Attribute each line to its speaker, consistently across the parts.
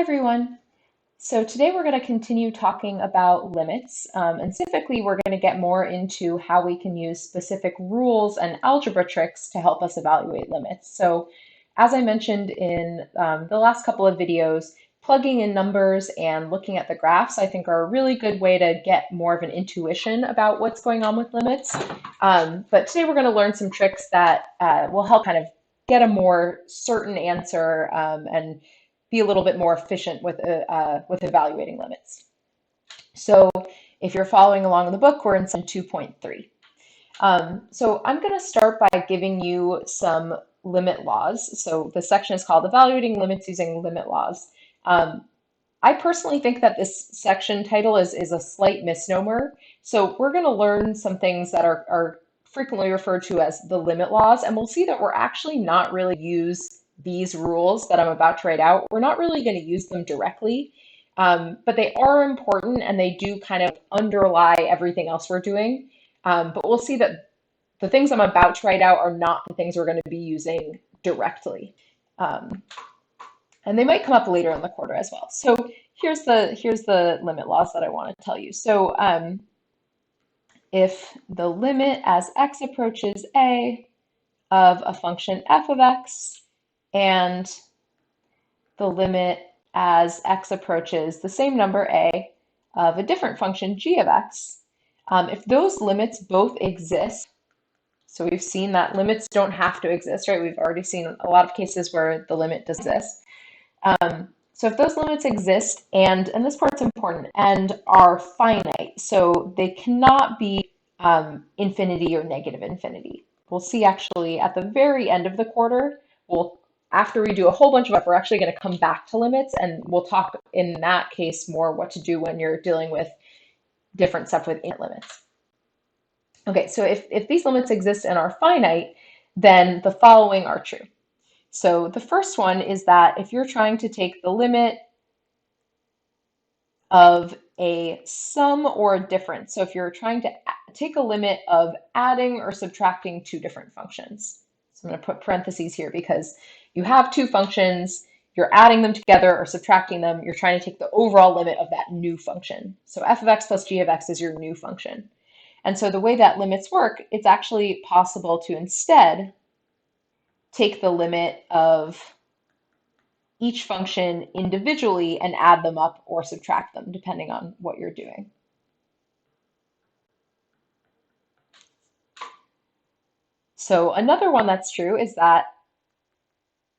Speaker 1: Hi everyone. So today we're going to continue talking about limits, and specifically we're going to get more into how we can use specific rules and algebra tricks to help us evaluate limits. So as I mentioned in the last couple of videos, plugging in numbers and looking at the graphs I think are a really good way to get more of an intuition about what's going on with limits. But today we're going to learn some tricks that will help kind of get a more certain answer and be a little bit more efficient with evaluating limits. So if you're following along in the book, we're in section 2.3. So I'm going to start by giving you some limit laws. So the section is called Evaluating Limits Using Limit Laws. I personally think that this section title is a slight misnomer. So we're going to learn some things that are frequently referred to as the limit laws, and we'll see that we're actually not really use these rules that I'm about to write out. We're not really going to use them directly, but they are important and they do kind of underlie everything else we're doing. But we'll see that the things I'm about to write out are not the things we're going to be using directly. And they might come up later in the quarter as well. So here's the limit laws that I want to tell you. So if the limit as x approaches a of a function f of x and the limit as x approaches the same number a of a different function g of x, if those limits both exist, so we've seen that limits don't have to exist, right? We've already seen a lot of cases where the limit does exist. So if those limits exist and this part's important, and are finite, so they cannot be infinity or negative infinity. We'll see actually at the very end of the quarter, after we do a whole bunch of stuff, we're actually going to come back to limits, and we'll talk in that case more what to do when you're dealing with different stuff with infinite limits. Okay, so if these limits exist and are finite, then the following are true. So the first one is that if you're trying to take the limit of a sum or a difference, so if you're trying to take a limit of adding or subtracting two different functions. So I'm going to put parentheses here because you have two functions, you're adding them together or subtracting them, you're trying to take the overall limit of that new function. So f of x plus g of x is your new function. And so the way that limits work, it's actually possible to instead take the limit of each function individually and add them up or subtract them, depending on what you're doing. So another one that's true is that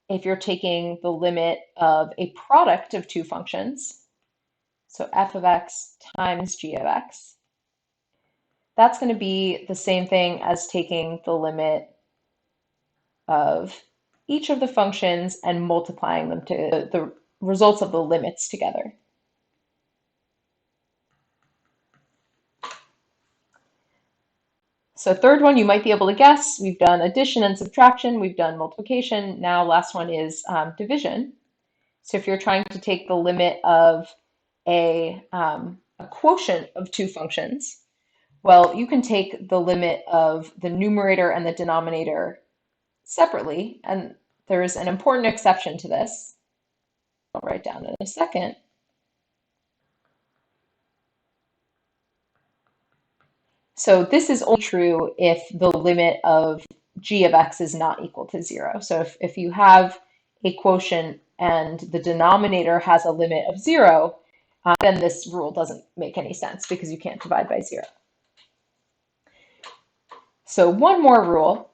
Speaker 1: if you're taking the limit of a product of two functions, so f of x times g of x, that's going to be the same thing as taking the limit of each of the functions and multiplying them to the results of the limits together. So third one, you might be able to guess. We've done addition and subtraction. We've done multiplication. Now last one is division. So if you're trying to take the limit of a quotient of two functions, well, you can take the limit of the numerator and the denominator separately. And there's an important exception to this. I'll write down in a second. So this is only true if the limit of g of x is not equal to 0. So if you have a quotient and the denominator has a limit of 0, then this rule doesn't make any sense because you can't divide by 0. So one more rule.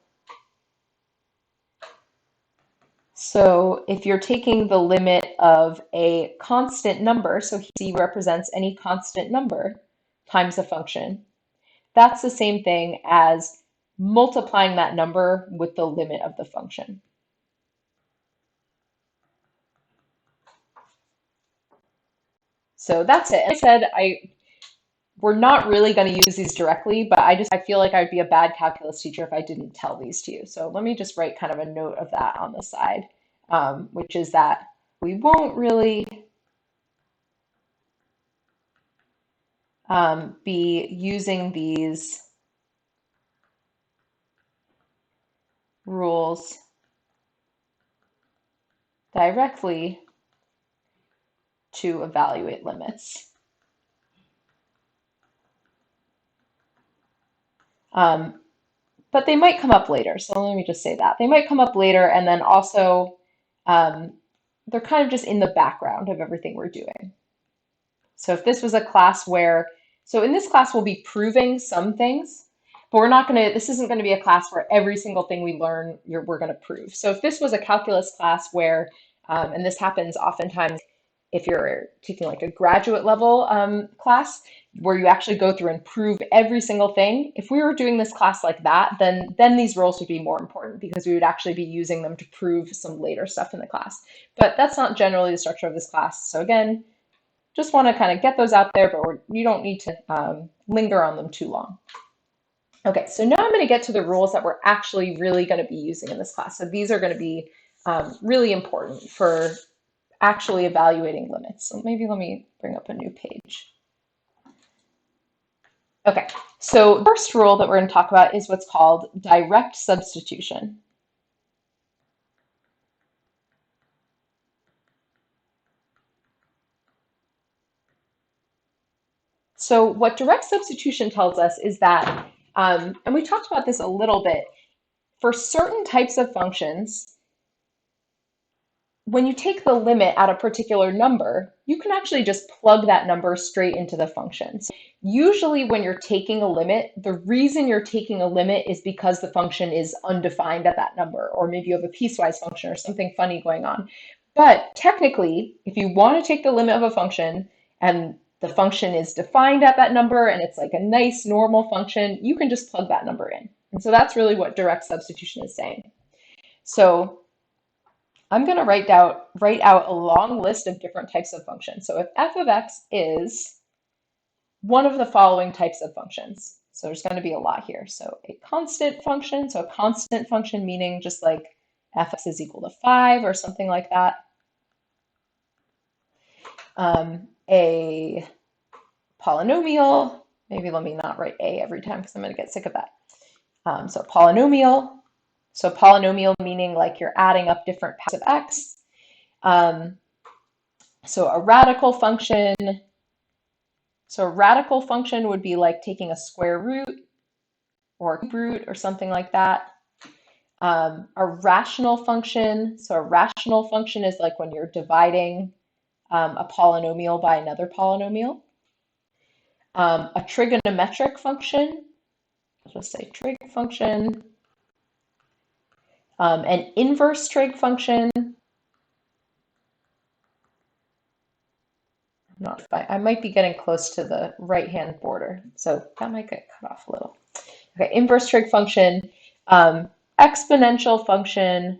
Speaker 1: So if you're taking the limit of a constant number, so C represents any constant number times a function, that's the same thing as multiplying that number with the limit of the function. So that's it. As I said, we're not really going to use these directly, but I feel like I'd be a bad calculus teacher if I didn't tell these to you. So let me just write kind of a note of that on the side, which is that we won't really be using these rules directly to evaluate limits. But they might come up later. So let me just say that. They might come up later, and then also um, they're kind of just in the background of everything we're doing. So if this was a class where, so in this class we'll be proving some things, but we're not going to, this isn't going to be a class where every single thing we learn we're going to prove. So if this was a calculus class where, and this happens oftentimes if you're taking like a graduate level class, where you actually go through and prove every single thing. If we were doing this class like that, then these rules would be more important because we would actually be using them to prove some later stuff in the class. But that's not generally the structure of this class. So again, just want to kind of get those out there, but you don't need to linger on them too long. Okay, so now I'm going to get to the rules that we're actually really going to be using in this class. So these are going to be really important for actually evaluating limits. So maybe let me bring up a new page. Okay, so the first rule that we're going to talk about is what's called direct substitution. So what direct substitution tells us is that, and we talked about this a little bit, for certain types of functions, when you take the limit at a particular number, you can actually just plug that number straight into the function. So usually when you're taking a limit, the reason you're taking a limit is because the function is undefined at that number, or maybe you have a piecewise function or something funny going on. But technically, if you want to take the limit of a function and the function is defined at that number and it's like a nice normal function, you can just plug that number in. And so that's really what direct substitution is saying. So I'm going to write out a long list of different types of functions. So if f of x is one of the following types of functions, so there's going to be a lot here. So a constant function, so a constant function meaning just like fx is equal to 5 or something like that. A polynomial, maybe let me not write a every time because I'm going to get sick of that. So polynomial. So polynomial meaning like you're adding up different powers of x. So a radical function. So a radical function would be like taking a square root or a cube root or something like that. A rational function. So a rational function is like when you're dividing a polynomial by another polynomial. A trigonometric function. I'll just say trig function. An inverse trig function. I might be getting close to the right-hand border, so that might get cut off a little. Okay, inverse trig function, exponential function,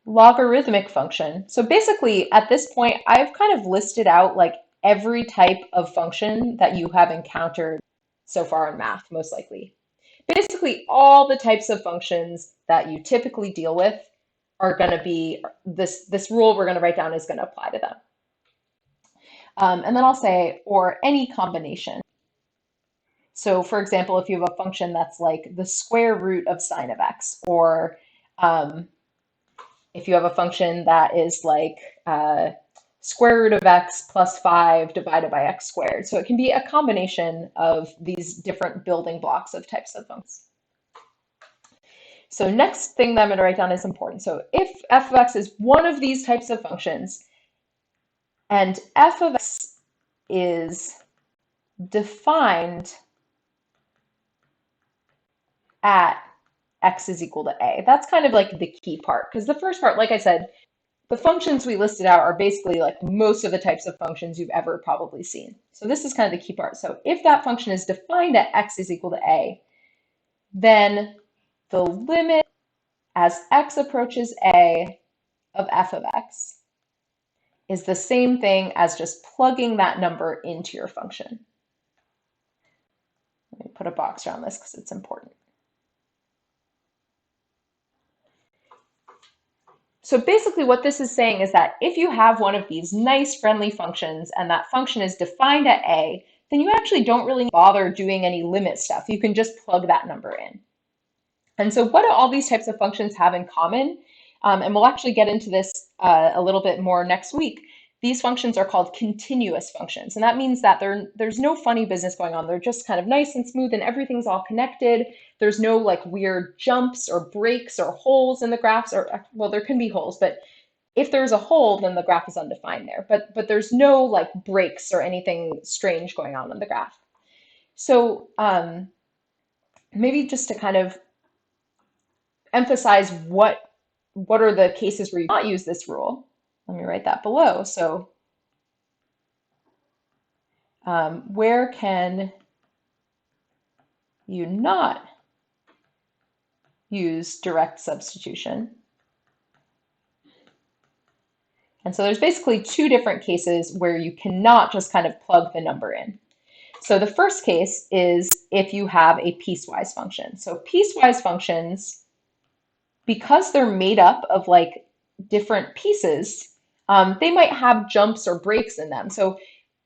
Speaker 1: logarithmic function. So basically, at this point, I've kind of listed out like every type of function that you have encountered so far in math, most likely. Basically, all the types of functions that you typically deal with are going to be, this rule we're going to write down is going to apply to them. And then I'll say, or any combination. So for example, if you have a function that's like the square root of sine of x, or if you have a function that is like square root of x plus 5 divided by x squared. So it can be a combination of these different building blocks of types of functions. So next thing that I'm going to write down is important. So if f of x is one of these types of functions, and f of x is defined at x is equal to a. That's kind of like the key part, because the first part, like I said, the functions we listed out are basically like most of the types of functions you've ever probably seen. So this is kind of the key part. So if that function is defined at x is equal to a, then the limit as x approaches a of f of x is the same thing as just plugging that number into your function. Let me put a box around this because it's important. So basically what this is saying is that if you have one of these nice friendly functions and that function is defined at a, then you actually don't really bother doing any limit stuff. You can just plug that number in. And so what do all these types of functions have in common? And we'll actually get into this a little bit more next week. These functions are called continuous functions. And that means that there's no funny business going on. They're just kind of nice and smooth and everything's all connected. There's no like weird jumps or breaks or holes in the graphs, or well, there can be holes, but if there's a hole, then the graph is undefined there. But there's no like breaks or anything strange going on in the graph. So maybe just to kind of emphasize what are the cases where you not use this rule. Let me write that below. So where can you not use direct substitution? And so there's basically two different cases where you cannot just kind of plug the number in. So the first case is if you have a piecewise function. So piecewise functions, because they're made up of like different pieces, they might have jumps or breaks in them. So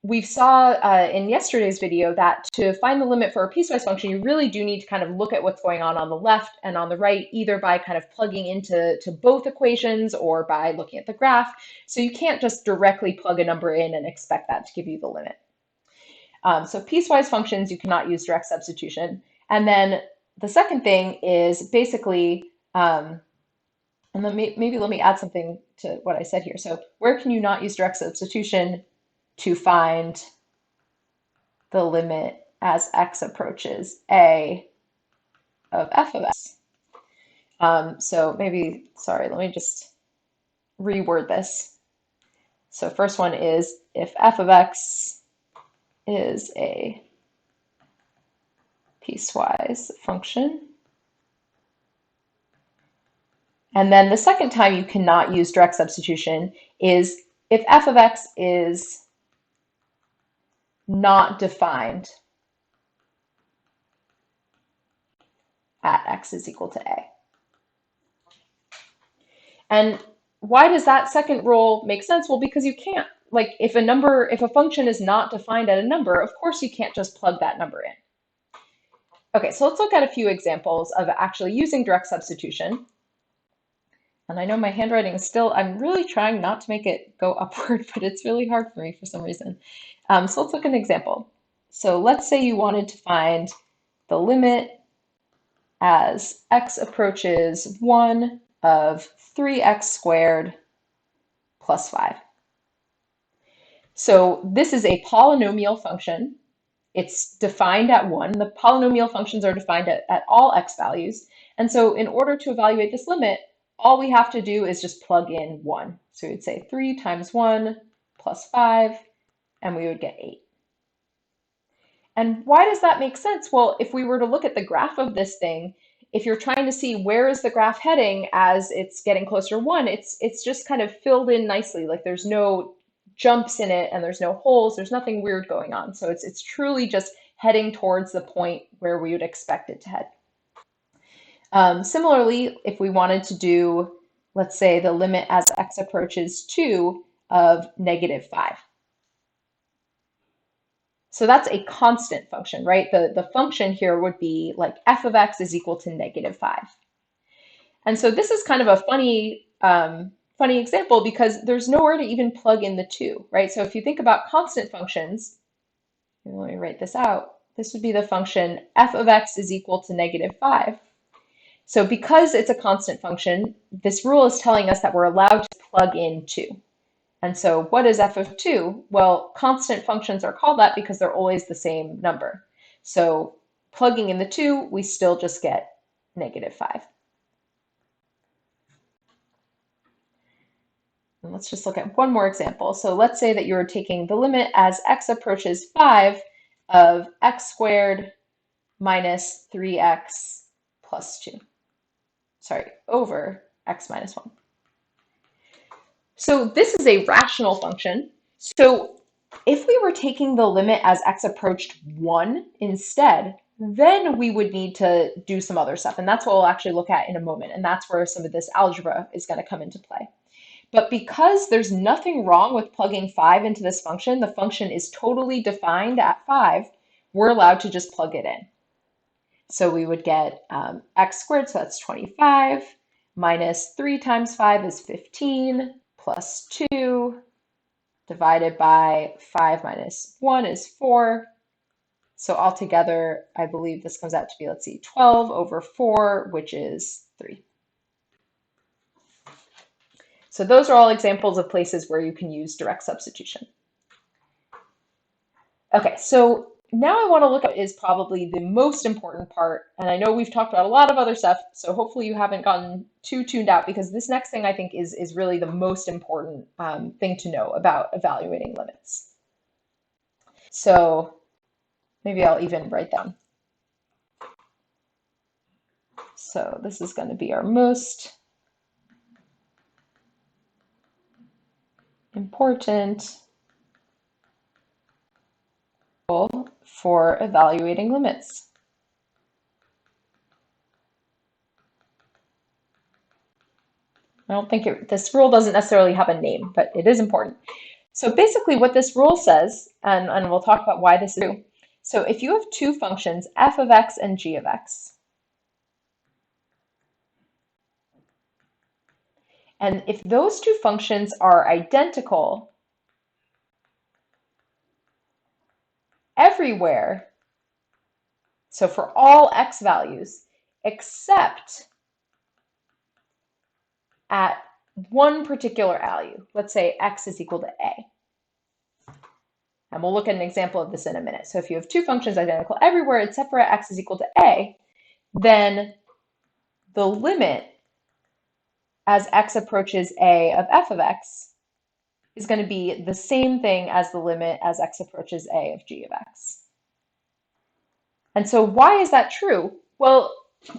Speaker 1: we saw in yesterday's video that to find the limit for a piecewise function, you really do need to kind of look at what's going on the left and on the right, either by kind of plugging into both equations or by looking at the graph. So you can't just directly plug a number in and expect that to give you the limit. So piecewise functions, you cannot use direct substitution. And then the second thing is basically, and maybe let me add something to what I said here. So where can you not use direct substitution to find the limit as x approaches a of f of x? So maybe, sorry, let me just reword this. So first one is if f of x is a piecewise function. And then the second time you cannot use direct substitution is if f of x is not defined at x is equal to a. And why does that second rule make sense? Well, because you can't, like if a function is not defined at a number, of course you can't just plug that number in. Okay, so let's look at a few examples of actually using direct substitution. And I know my handwriting is still, I'm really trying not to make it go upward, but it's really hard for me for some reason. So let's look at an example. So let's say you wanted to find the limit as x approaches 1 of 3x squared plus 5. So this is a polynomial function. It's defined at 1. The polynomial functions are defined at all x values. And so in order to evaluate this limit, all we have to do is just plug in 1. So we would say 3 times 1 plus 5, and we would get 8. And why does that make sense? Well, if we were to look at the graph of this thing, if you're trying to see where is the graph heading as it's getting closer to 1, it's just kind of filled in nicely. Like there's no jumps in it and there's no holes. There's nothing weird going on. So it's truly just heading towards the point where we would expect it to head. Similarly, if we wanted to do, let's say, the limit as x approaches 2 of negative 5. So that's a constant function, right? The function here would be like f of x is equal to negative 5. And so this is kind of a funny example because there's nowhere to even plug in the 2, right? So if you think about constant functions, let me write this out. This would be the function f of x is equal to negative 5. So because it's a constant function, this rule is telling us that we're allowed to plug in 2. And so what is f of 2? Well, constant functions are called that because they're always the same number. So plugging in the 2, we still just get negative 5. And let's just look at one more example. So let's say that you're taking the limit as x approaches 5 of x squared minus 3x plus 2. Sorry, over x minus 1. So this is a rational function. So if we were taking the limit as x approached 1 instead, then we would need to do some other stuff. And that's what we'll actually look at in a moment. And that's where some of this algebra is going to come into play. But because there's nothing wrong with plugging 5 into this function, the function is totally defined at 5, we're allowed to just plug it in. So we would get x squared, so that's 25, minus 3 times 5 is 15, plus 2, divided by 5 minus 1 is 4. So altogether, I believe this comes out to be, let's see, 12 over 4, which is 3. So those are all examples of places where you can use direct substitution. Okay, so now I want to look at is probably the most important part, and I know we've talked about a lot of other stuff, so hopefully you haven't gotten too tuned out, because this next thing I think is really the most important thing to know about evaluating limits. So maybe I'll even write down. So this is going to be our most important rule for evaluating limits. I don't think this rule doesn't necessarily have a name, but it is important. So basically what this rule says, and we'll talk about why this is true. So if you have two functions, f of x and g of x, and if those two functions are identical everywhere, so for all x values, except at one particular value, let's say x is equal to a. And we'll look at an example of this in a minute. So if you have two functions identical everywhere except for x is equal to a, then the limit as x approaches a of f of x is going to be the same thing as the limit as x approaches a of g of x. And so why is that true? Well,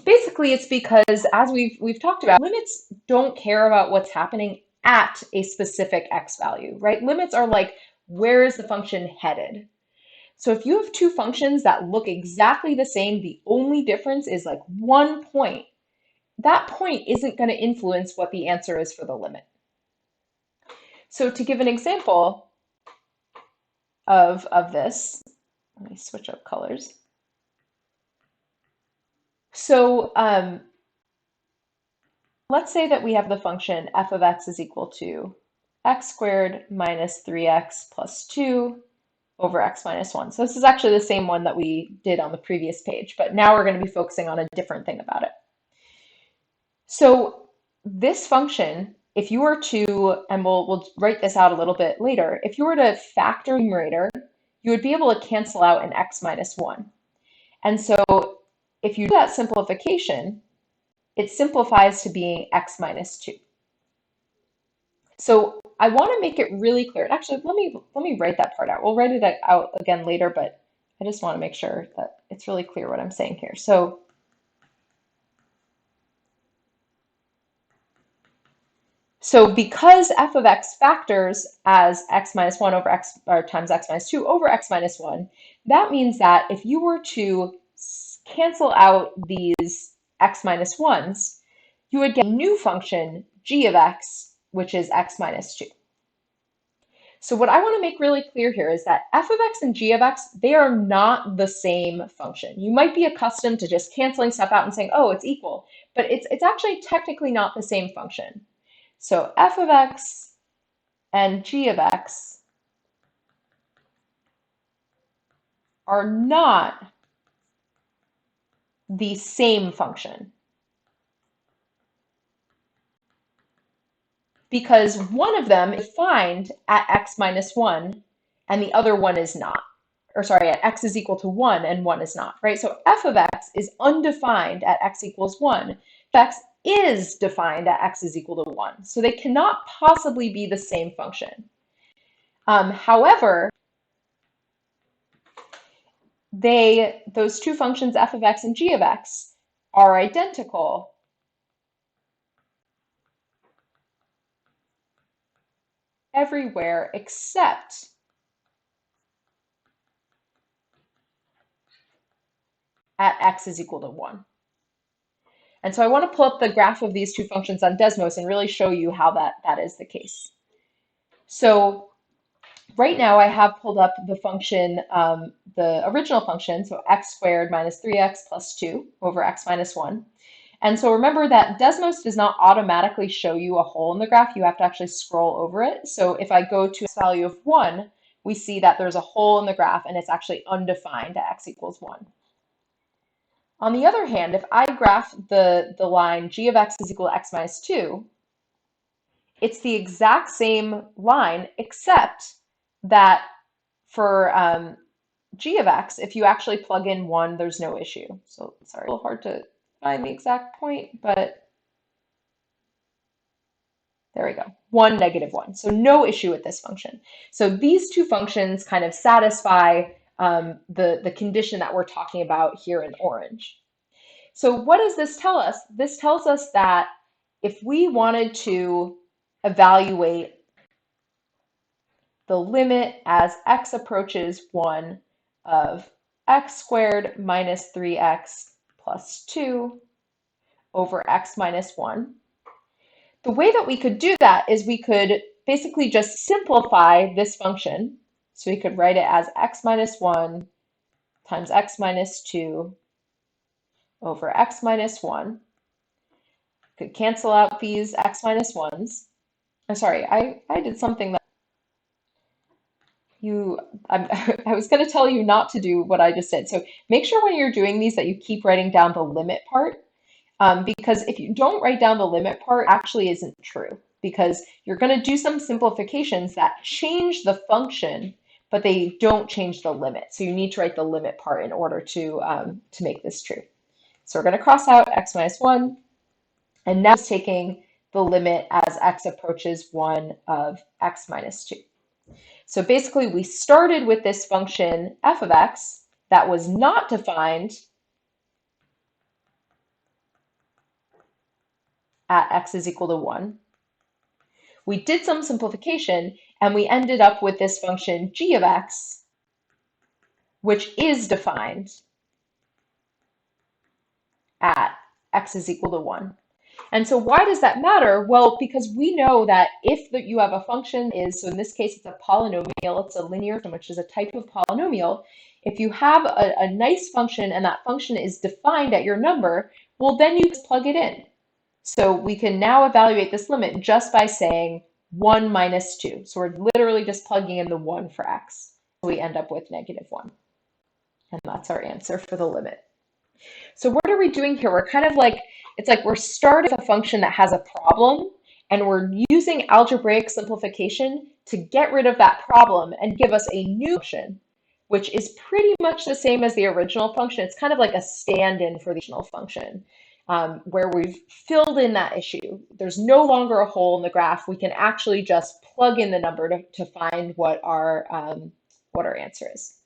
Speaker 1: basically it's because, as we've talked about, limits don't care about what's happening at a specific x value, right? Limits are like, where is the function headed? So if you have two functions that look exactly the same, the only difference is like 1 point, that point isn't going to influence what the answer is for the limit. So to give an example of this, let me switch up colors. So let's say that we have the function f of x is equal to x squared minus 3x plus 2 over x minus 1. So this is actually the same one that we did on the previous page, but now we're going to be focusing on a different thing about it. So this function, if you were to, and we'll write this out a little bit later, if you were to factor the numerator, you would be able to cancel out an x minus 1. And so if you do that simplification, it simplifies to being x minus 2. So I want to make it really clear. Actually, let me write that part out. We'll write it out again later, but I just want to make sure that it's really clear what I'm saying here. So because f of x factors as x minus 1 over x, or times x minus 2 over x minus 1, that means that if you were to cancel out these x minus 1s, you would get a new function, g of x, which is x minus 2. So what I want to make really clear here is that f of x and g of x, they are not the same function. You might be accustomed to just canceling stuff out and saying, oh, it's equal, but it's actually technically not the same function. So f of x and g of x are not the same function, because one of them is defined at x minus 1 and the other one is not. Or sorry, at x is equal to 1 and 1 is not, right? So f of x is undefined at x equals 1. X is defined at x is equal to 1. So they cannot possibly be the same function. However, those two functions, f of x and g of x, are identical everywhere except at x is equal to 1. And so I want to pull up the graph of these two functions on Desmos and really show you how that is the case. So Right now I have pulled up the function, the original function, so x squared minus 3x plus 2 over x minus 1. And so remember that Desmos does not automatically show you a hole in the graph. You have to actually scroll over it. So if I go to a value of 1, we see that there's a hole in the graph and it's actually undefined at x equals 1. On the other hand, if I graph the line g of x is equal to x minus 2, it's the exact same line, except that for g of x, if you actually plug in 1, there's no issue. So sorry, a little hard to find the exact point, but there we go. 1, -1. So no issue with this function. So these two functions kind of satisfy the condition that we're talking about here in orange. So what does this tell us? This tells us that if we wanted to evaluate the limit as x approaches 1 of x squared minus 3x plus 2 over x minus 1, the way that we could do that is we could basically just simplify this function. So we could write it as x minus 1 times x minus 2 over x minus 1. Could cancel out these x minus 1s. I'm sorry, I did something that I was going to tell you not to do what I just did. So make sure when you're doing these that you keep writing down the limit part. Because if you don't write down the limit part, actually isn't true, because you're going to do some simplifications that change the function, but they don't change the limit. So you need to write the limit part in order to make this true. So we're going to cross out x minus 1, and now it's taking the limit as x approaches 1 of x minus 2. So basically we started with this function f of x that was not defined at x is equal to 1. We did some simplification and we ended up with this function g of x, which is defined at x is equal to 1. And so why does that matter? Well, because we know that if you have a function so in this case it's a polynomial, it's a linear function, which is a type of polynomial. If you have a nice function and that function is defined at your number, well, then you just plug it in. So we can now evaluate this limit just by saying 1 minus 2. So we're literally just plugging in the 1 for x. So we end up with -1. And that's our answer for the limit. So what are we doing here? We're kind of like, it's like we're starting with a function that has a problem, and we're using algebraic simplification to get rid of that problem and give us a new function, which is pretty much the same as the original function. It's kind of like a stand-in for the original function, where we've filled in that issue. There's no longer a hole in the graph. We can actually just plug in the number to find what our answer is.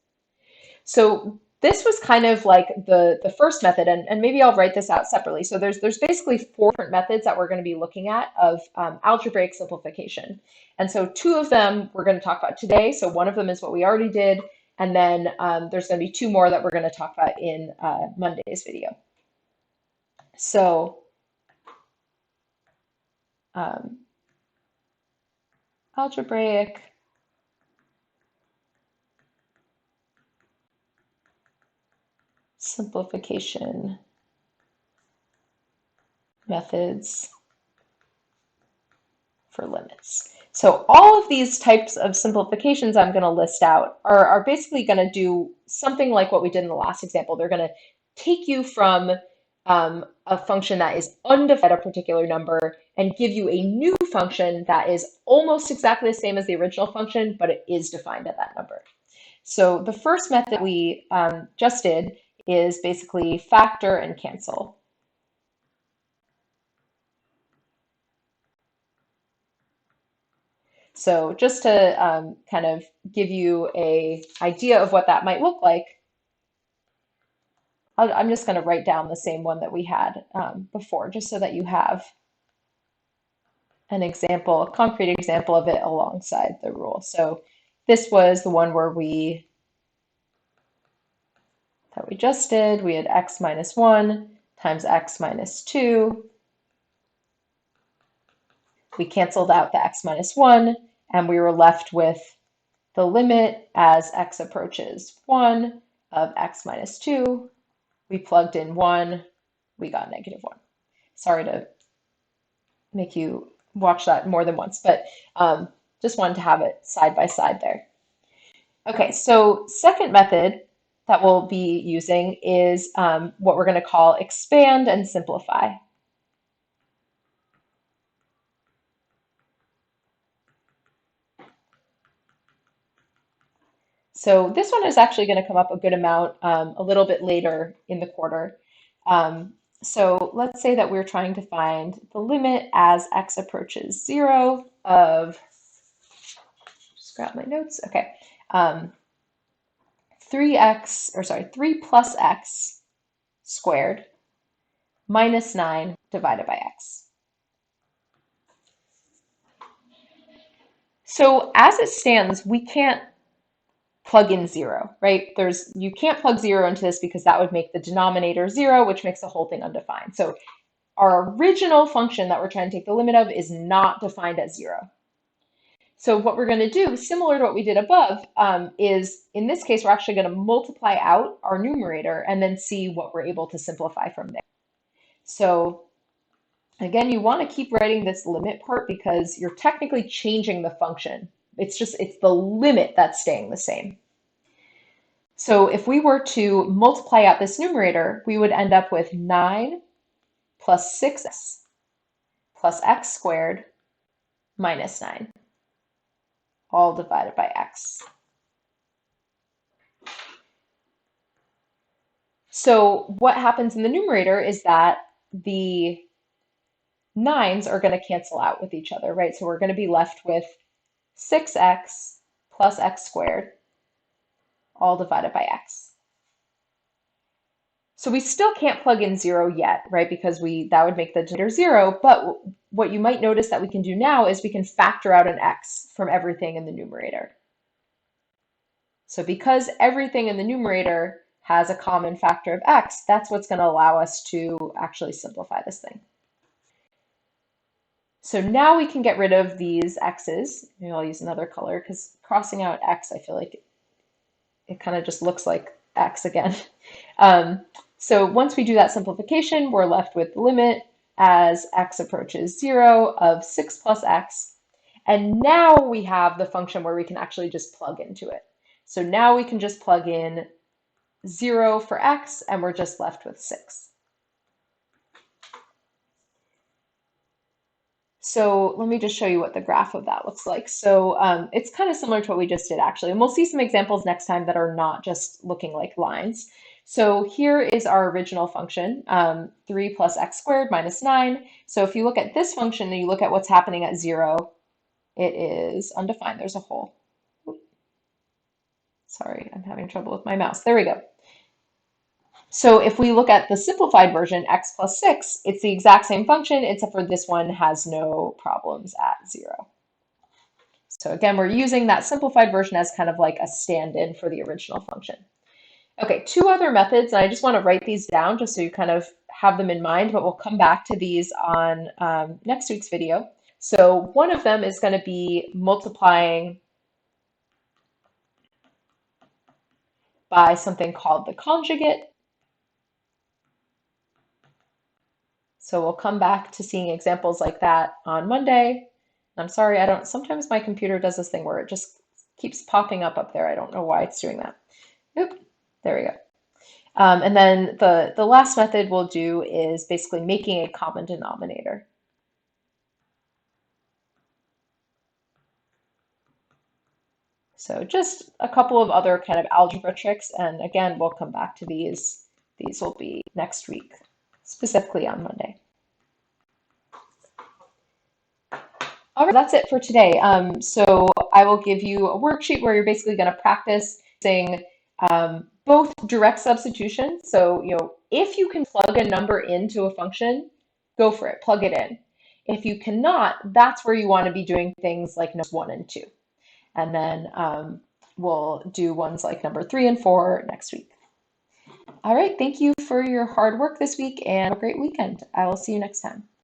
Speaker 1: So this was kind of like the first method, and maybe I'll write this out separately. So there's basically 4 different methods that we're going to be looking at of algebraic simplification. And so 2 of them we're going to talk about today. So one of them is what we already did, and then there's going to be 2 more that we're going to talk about in Monday's video. So algebraic simplification methods for limits. So all of these types of simplifications I'm going to list out are basically going to do something like what we did in the last example. They're going to take you from a function that is undefined at a particular number and give you a new function that is almost exactly the same as the original function, but it is defined at that number. So the first method we just did is basically factor and cancel. So just to kind of give you an idea of what that might look like, I'm just going to write down the same one that we had before, just so that you have an example, a concrete example of it alongside the rule. So this was the one where that we just did. We had x minus 1 times x minus 2. We canceled out the x minus 1, and we were left with the limit as x approaches 1 of x minus 2. We plugged in 1, we got -1. Sorry to make you watch that more than once, but just wanted to have it side by side there. Okay, so second method that we'll be using is what we're going to call expand and simplify. So this one is actually going to come up a good amount a little bit later in the quarter. So let's say that we're trying to find the limit as x approaches 0 of, just grab my notes, okay, 3 plus x squared minus 9 divided by x. So as it stands, we can't plug in 0, right? You can't plug 0 into this because that would make the denominator 0, which makes the whole thing undefined. So our original function that we're trying to take the limit of is not defined at 0. So what we're going to do, similar to what we did above, is in this case, we're actually going to multiply out our numerator and then see what we're able to simplify from there. So again, you want to keep writing this limit part because you're technically changing the function. It's the limit that's staying the same. So if we were to multiply out this numerator, we would end up with 9 plus 6x plus x squared minus 9, all divided by x. So what happens in the numerator is that the 9s are going to cancel out with each other, right? So we're going to be left with 6x plus x squared, all divided by x. So we still can't plug in 0 yet, right? Because that would make the denominator 0. But what you might notice that we can do now is we can factor out an x from everything in the numerator. So because everything in the numerator has a common factor of x, that's what's going to allow us to actually simplify this thing. So now we can get rid of these x's. Maybe I'll use another color because crossing out x, I feel like it kind of just looks like x again. So once we do that simplification, we're left with the limit as x approaches 0 of 6 plus x. And now we have the function where we can actually just plug into it. So now we can just plug in 0 for x, and we're just left with 6. So let me just show you what the graph of that looks like. So it's kind of similar to what we just did, actually. And we'll see some examples next time that are not just looking like lines. So here is our original function, 3 plus x squared minus 9. So if you look at this function and you look at what's happening at 0, it is undefined. There's a hole. Sorry, I'm having trouble with my mouse. There we go. So if we look at the simplified version, x plus 6, it's the exact same function, except for this one has no problems at 0. So again, we're using that simplified version as kind of like a stand-in for the original function. Okay, 2 other methods, and I just want to write these down just so you kind of have them in mind, but we'll come back to these on next week's video. So one of them is going to be multiplying by something called the conjugate. So we'll come back to seeing examples like that on Monday. I'm sorry, sometimes my computer does this thing where it just keeps popping up there. I don't know why it's doing that. Oop, there we go. And then the last method we'll do is basically making a common denominator. So just a couple of other kind of algebra tricks. And again, we'll come back to these. These will be next week, specifically on Monday. All right, that's it for today. So I will give you a worksheet where you're basically going to practice using both direct substitution. So, if you can plug a number into a function, go for it, plug it in. If you cannot, that's where you want to be doing things like numbers 1 and 2. And then we'll do ones like number 3 and 4 next week. All right, thank you for your hard work this week and have a great weekend. I will see you next time.